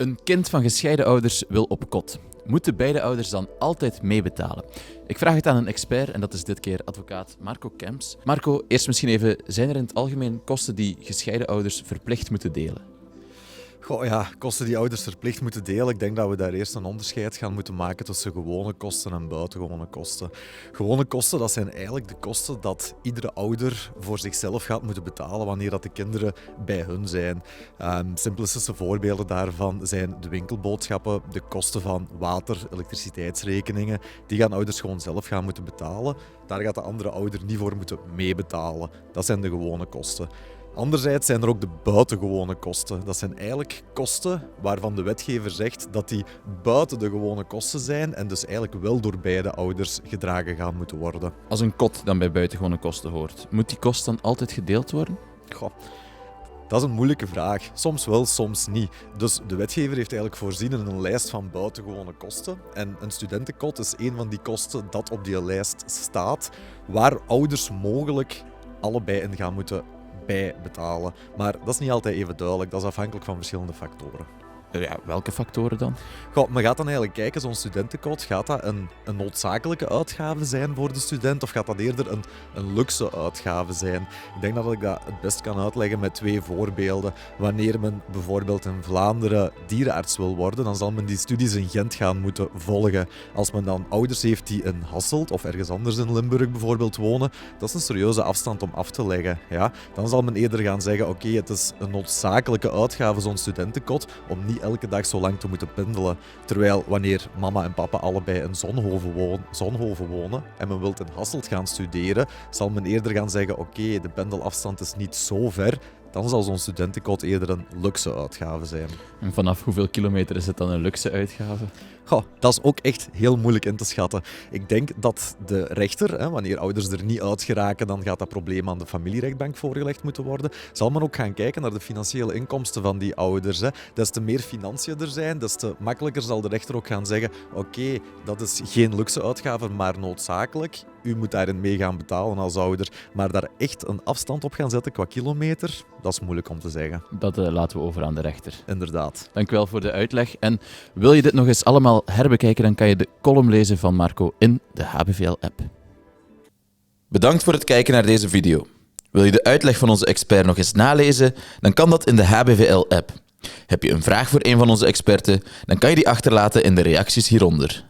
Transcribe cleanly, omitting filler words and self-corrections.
Een kind van gescheiden ouders wil op kot. Moeten beide ouders dan altijd meebetalen? Ik vraag het aan een expert en dat is dit keer advocaat Marco Kemps. Marco, eerst misschien even, zijn er in het algemeen kosten die gescheiden ouders verplicht moeten delen? Goh, ja, kosten die ouders verplicht moeten delen. Ik denk dat we daar eerst een onderscheid gaan moeten maken tussen gewone kosten en buitengewone kosten. Gewone kosten, dat zijn eigenlijk de kosten dat iedere ouder voor zichzelf gaat moeten betalen wanneer dat de kinderen bij hun zijn. Simplistische voorbeelden daarvan zijn de winkelboodschappen, de kosten van water, elektriciteitsrekeningen. Die gaan ouders gewoon zelf gaan moeten betalen. Daar gaat de andere ouder niet voor moeten meebetalen. Dat zijn de gewone kosten. Anderzijds zijn er ook de buitengewone kosten. Dat zijn eigenlijk kosten waarvan de wetgever zegt dat die buiten de gewone kosten zijn en dus eigenlijk wel door beide ouders gedragen gaan moeten worden. Als een kot dan bij buitengewone kosten hoort, moet die kost dan altijd gedeeld worden? Goh, dat is een moeilijke vraag. Soms wel, soms niet. Dus de wetgever heeft eigenlijk voorzien in een lijst van buitengewone kosten. En een studentenkot is een van die kosten dat op die lijst staat, waar ouders mogelijk allebei in gaan moeten bijbetalen. Maar dat is niet altijd even duidelijk. Dat is afhankelijk van verschillende factoren. Ja, welke factoren dan? Goh, maar gaat dan eigenlijk kijken, zo'n studentenkot, gaat dat een noodzakelijke uitgave zijn voor de student of gaat dat eerder een luxe uitgave zijn? Ik denk dat ik dat het best kan uitleggen met twee voorbeelden. Wanneer men bijvoorbeeld in Vlaanderen dierenarts wil worden, dan zal men die studies in Gent gaan moeten volgen. Als men dan ouders heeft die in Hasselt of ergens anders in Limburg bijvoorbeeld wonen, dat is een serieuze afstand om af te leggen. Ja? Dan zal men eerder gaan zeggen, oké, het is een noodzakelijke uitgave, zo'n studentenkot, om niet elke dag zo lang te moeten pendelen. Terwijl wanneer mama en papa allebei in Zonhoven wonen en men wilt in Hasselt gaan studeren, zal men eerder gaan zeggen, oké, de pendelafstand is niet zo ver. Dan zal zo'n studentenkot eerder een luxe uitgave zijn. En vanaf hoeveel kilometer is het dan een luxe uitgave? Goh, dat is ook echt heel moeilijk in te schatten. Ik denk dat de rechter, wanneer ouders er niet uit geraken, dan gaat dat probleem aan de familierechtbank voorgelegd moeten worden. Zal men ook gaan kijken naar de financiële inkomsten van die ouders. Des te meer financiën er zijn, des te makkelijker zal de rechter ook gaan zeggen, oké, dat is geen luxe uitgave, maar noodzakelijk. U moet daarin mee gaan betalen als ouder. Maar daar echt een afstand op gaan zetten qua kilometer, dat is moeilijk om te zeggen. Dat laten we over aan de rechter. Inderdaad. Dank u wel voor de uitleg. En wil je dit nog eens allemaal herbekijken, dan kan je de column lezen van Marco in de HBVL-app. Bedankt voor het kijken naar deze video. Wil je de uitleg van onze expert nog eens nalezen, dan kan dat in de HBVL-app. Heb je een vraag voor een van onze experten, dan kan je die achterlaten in de reacties hieronder.